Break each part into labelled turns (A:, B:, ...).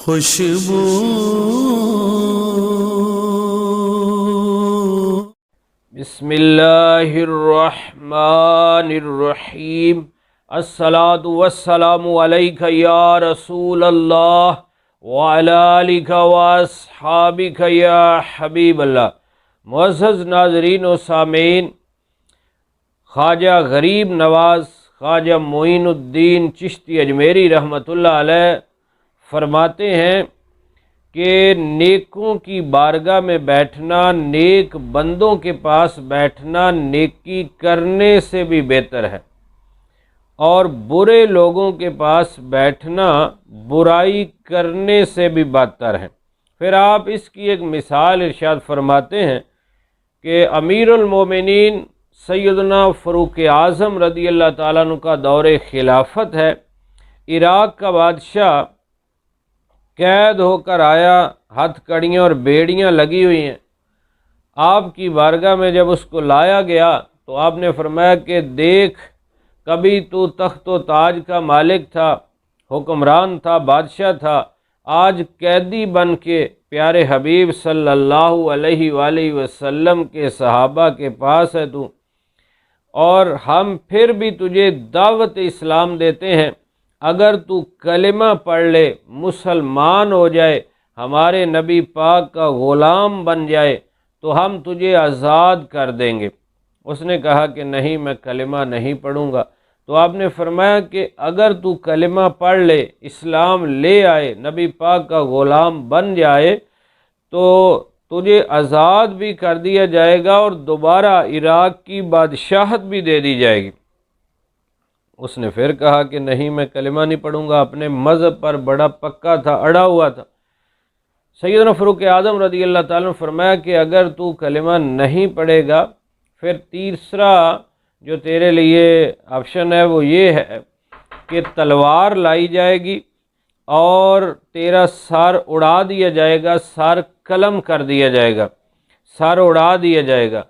A: خوشبو
B: بسم اللہ الرحمن الرحیم الصلاۃ والسلام علیک یا رسول اللہ وعلی آلک واصحابک یا حبیب اللہ۔ معزز ناظرین و سامعین، خواجہ غریب نواز خواجہ معین الدین چشتی اجمیری رحمۃ اللہ علیہ فرماتے ہیں کہ نیکوں کی بارگاہ میں بیٹھنا، نیک بندوں کے پاس بیٹھنا نیکی کرنے سے بھی بہتر ہے، اور برے لوگوں کے پاس بیٹھنا برائی کرنے سے بھی بدتر ہے۔ پھر آپ اس کی ایک مثال ارشاد فرماتے ہیں کہ امیر المومنین سیدنا فاروق اعظم رضی اللہ تعالیٰ عنہ کا دور خلافت ہے۔ عراق کا بادشاہ قید ہو کر آیا، ہتھ کڑیاں اور بیڑیاں لگی ہوئی ہیں۔ آپ کی بارگاہ میں جب اس کو لایا گیا تو آپ نے فرمایا کہ دیکھ، کبھی تو تخت و تاج کا مالک تھا، حکمران تھا، بادشاہ تھا، آج قیدی بن کے پیارے حبیب صلی اللہ علیہ وآلہ وسلم کے صحابہ کے پاس ہے تو، اور ہم پھر بھی تجھے دعوت اسلام دیتے ہیں، اگر تو کلمہ پڑھ لے، مسلمان ہو جائے، ہمارے نبی پاک کا غلام بن جائے تو ہم تجھے آزاد کر دیں گے۔ اس نے کہا کہ نہیں، میں کلمہ نہیں پڑھوں گا۔ تو آپ نے فرمایا کہ اگر تو کلمہ پڑھ لے، اسلام لے آئے، نبی پاک کا غلام بن جائے تو تجھے آزاد بھی کر دیا جائے گا اور دوبارہ عراق کی بادشاہت بھی دے دی جائے گی۔ اس نے پھر کہا کہ نہیں، میں کلمہ نہیں پڑھوں گا، اپنے مذہب پر بڑا پکا تھا، اڑا ہوا تھا۔ سیدنا فاروق اعظم رضی اللہ تعالیٰ نے فرمایا کہ اگر تو کلمہ نہیں پڑھے گا، پھر تیسرا جو تیرے لیے آپشن ہے وہ یہ ہے کہ تلوار لائی جائے گی اور تیرا سر اڑا دیا جائے گا، سر قلم کر دیا جائے گا، سر اڑا دیا جائے گا۔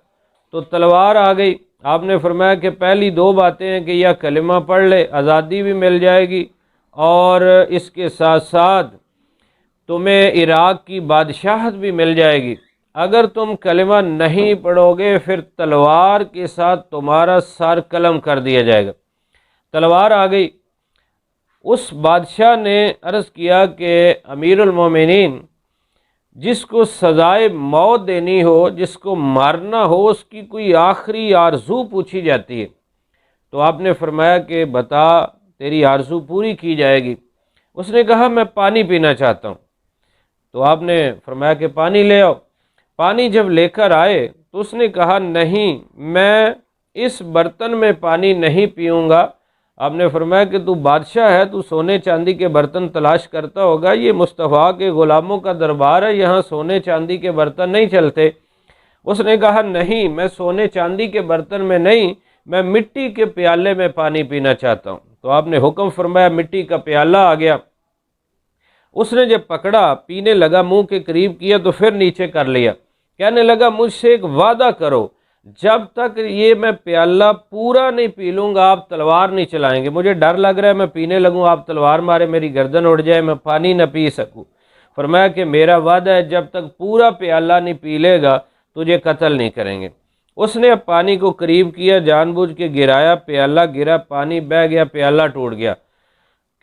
B: تو تلوار آ گئی۔ آپ نے فرمایا کہ پہلی دو باتیں ہیں کہ یا کلمہ پڑھ لے، آزادی بھی مل جائے گی، اور اس کے ساتھ ساتھ تمہیں عراق کی بادشاہت بھی مل جائے گی۔ اگر تم کلمہ نہیں پڑھو گے، پھر تلوار کے ساتھ تمہارا سر قلم کر دیا جائے گا۔ تلوار آ گئی۔ اس بادشاہ نے عرض کیا کہ امیر المومنین، جس کو سزائے موت دینی ہو، جس کو مارنا ہو، اس کی کوئی آخری آرزو پوچھی جاتی ہے۔ تو آپ نے فرمایا کہ بتا، تیری آرزو پوری کی جائے گی۔ اس نے کہا میں پانی پینا چاہتا ہوں۔ تو آپ نے فرمایا کہ پانی لے آؤ۔ پانی جب لے کر آئے تو اس نے کہا نہیں، میں اس برتن میں پانی نہیں پیوں گا۔ آپ نے فرمایا کہ تو بادشاہ ہے، تو سونے چاندی کے برتن تلاش کرتا ہوگا، یہ مصطفیٰ کے غلاموں کا دربار ہے، یہاں سونے چاندی کے برتن نہیں چلتے۔ اس نے کہا نہیں، میں سونے چاندی کے برتن میں نہیں، میں مٹی کے پیالے میں پانی پینا چاہتا ہوں۔ تو آپ نے حکم فرمایا، مٹی کا پیالہ آ گیا۔ اس نے جب پکڑا، پینے لگا، منہ کے قریب کیا تو پھر نیچے کر لیا۔ کہنے لگا مجھ سے ایک وعدہ کرو، جب تک یہ میں پیالہ پورا نہیں پی لوں گا آپ تلوار نہیں چلائیں گے۔ مجھے ڈر لگ رہا ہے میں پینے لگوں، آپ تلوار مارے، میری گردن اڑ جائے، میں پانی نہ پی سکوں۔ فرمایا کہ میرا وعدہ ہے، جب تک پورا پیالہ نہیں پی لے گا تجھے قتل نہیں کریں گے۔ اس نے اب پانی کو قریب کیا، جان بوجھ کے گرایا، پیالہ گرا، پانی بہہ گیا، پیالہ ٹوٹ گیا۔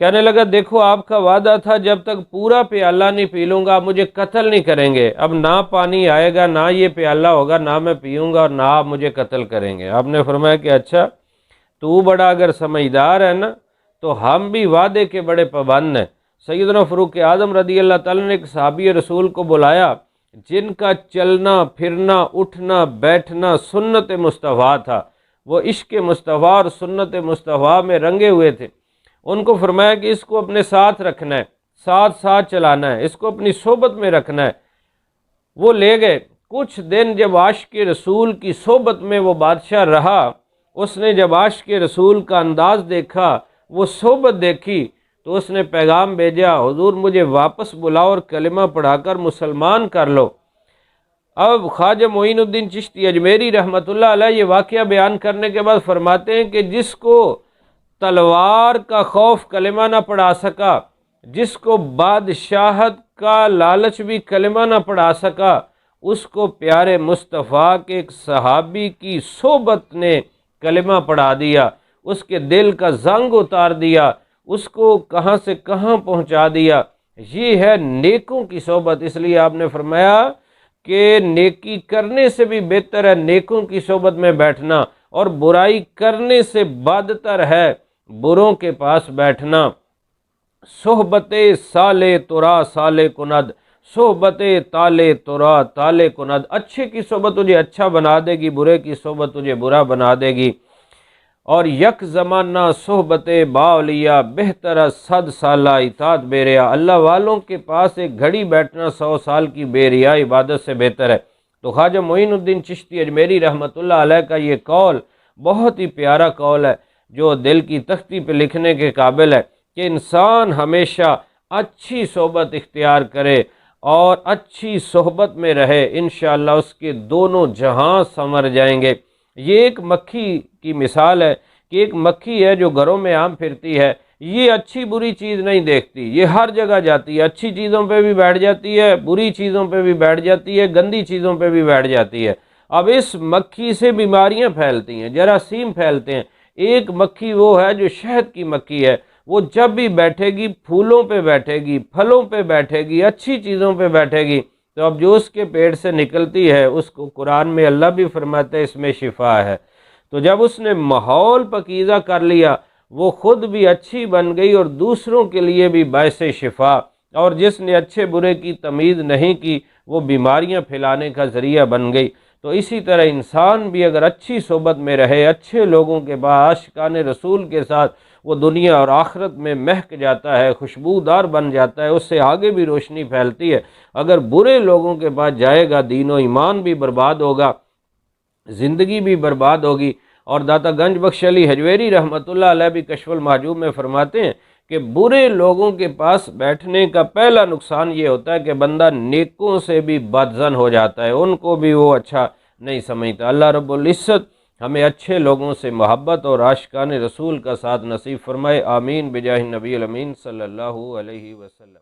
B: کہنے لگا دیکھو آپ کا وعدہ تھا جب تک پورا پیالہ نہیں پی لوں گا آپ مجھے قتل نہیں کریں گے، اب نہ پانی آئے گا، نہ یہ پیالہ ہوگا، نہ میں پیوں گا، اور نہ آپ مجھے قتل کریں گے۔ آپ نے فرمایا کہ اچھا، تو بڑا اگر سمجھدار ہے نا، تو ہم بھی وعدے کے بڑے پابند ہیں۔ سیدنا فاروق اعظم رضی اللہ تعالیٰ نے ایک صحابی رسول کو بلایا جن کا چلنا پھرنا اٹھنا بیٹھنا سنت مصطفیٰ تھا، وہ عشق مصطفیٰ اور سنت مصطفیٰ میں رنگے ہوئے تھے۔ ان کو فرمایا کہ اس کو اپنے ساتھ رکھنا ہے، ساتھ ساتھ چلانا ہے، اس کو اپنی صحبت میں رکھنا ہے۔ وہ لے گئے۔ کچھ دن جب عاشق رسول کی صحبت میں وہ بادشاہ رہا، اس نے جب عاشق رسول کا انداز دیکھا، وہ صحبت دیکھی، تو اس نے پیغام بھیجا، حضور مجھے واپس بلاؤ اور کلمہ پڑھا کر مسلمان کر لو۔ اب خواجہ معین الدین چشتی اجمیری رحمۃ اللہ علیہ یہ واقعہ بیان کرنے کے بعد فرماتے ہیں کہ جس کو تلوار کا خوف کلمہ نہ پڑھا سکا، جس کو بادشاہت کا لالچ بھی کلمہ نہ پڑھا سکا، اس کو پیارے مصطفیٰ کے ایک صحابی کی صحبت نے کلمہ پڑھا دیا، اس کے دل کا زنگ اتار دیا، اس کو کہاں سے کہاں پہنچا دیا۔ یہ ہے نیکوں کی صحبت۔ اس لیے آپ نے فرمایا کہ نیکی کرنے سے بھی بہتر ہے نیکوں کی صحبت میں بیٹھنا، اور برائی کرنے سے بدتر ہے بروں کے پاس بیٹھنا۔ صحبت سالے ترا سالے کند، صحبت تالے ترا تالے کند۔ اچھے کی صحبت تجھے اچھا بنا دے گی، برے کی صحبت تجھے برا بنا دے گی۔ اور یک زمانہ صحبت باولیا بہتر صد سالہ اطاعت بے ریا۔ اللہ والوں کے پاس ایک گھڑی بیٹھنا 100 سال کی بے ریا عبادت سے بہتر ہے۔ تو خواجہ معین الدین چشتی اجمیری رحمۃ اللہ علیہ کا یہ قول بہت ہی پیارا قول ہے، جو دل کی تختی پہ لکھنے کے قابل ہے، کہ انسان ہمیشہ اچھی صحبت اختیار کرے اور اچھی صحبت میں رہے، انشاءاللہ اس کے دونوں جہاں سنور جائیں گے۔ یہ ایک مکھی کی مثال ہے کہ ایک مکھی ہے جو گھروں میں عام پھرتی ہے، یہ اچھی بری چیز نہیں دیکھتی، یہ ہر جگہ جاتی ہے، اچھی چیزوں پہ بھی بیٹھ جاتی ہے، بری چیزوں پہ بھی بیٹھ جاتی ہے، گندی چیزوں پہ بھی بیٹھ جاتی ہے۔ اب اس مکھی سے بیماریاں پھیلتی ہیں، جراثیم پھیلتے ہیں۔ ایک مکھی وہ ہے جو شہد کی مکھی ہے، وہ جب بھی بیٹھے گی پھولوں پہ بیٹھے گی، پھلوں پہ بیٹھے گی، اچھی چیزوں پہ بیٹھے گی، تو اب جو اس کے پیٹ سے نکلتی ہے اس کو قرآن میں اللہ بھی فرماتا ہے اس میں شفا ہے۔ تو جب اس نے ماحول پاکیزہ کر لیا، وہ خود بھی اچھی بن گئی اور دوسروں کے لیے بھی باعث شفا، اور جس نے اچھے برے کی تمیز نہیں کی وہ بیماریاں پھیلانے کا ذریعہ بن گئی۔ تو اسی طرح انسان بھی اگر اچھی صحبت میں رہے، اچھے لوگوں کے بعد عاشقان رسول کے ساتھ، وہ دنیا اور آخرت میں مہک جاتا ہے، خوشبودار بن جاتا ہے، اس سے آگے بھی روشنی پھیلتی ہے۔ اگر برے لوگوں کے پاس جائے گا، دین و ایمان بھی برباد ہوگا، زندگی بھی برباد ہوگی۔ اور داتا گنج بخش علی حجویری رحمۃ اللہ علیہ بھی کشف المحجوب میں فرماتے ہیں کہ برے لوگوں کے پاس بیٹھنے کا پہلا نقصان یہ ہوتا ہے کہ بندہ نیکوں سے بھی بدظن ہو جاتا ہے، ان کو بھی وہ اچھا نہیں سمجھتا۔ اللہ رب العزت ہمیں اچھے لوگوں سے محبت اور عاشقان رسول کا ساتھ نصیب فرمائے، آمین بجاہ نبی الامین صلی اللہ علیہ وسلم۔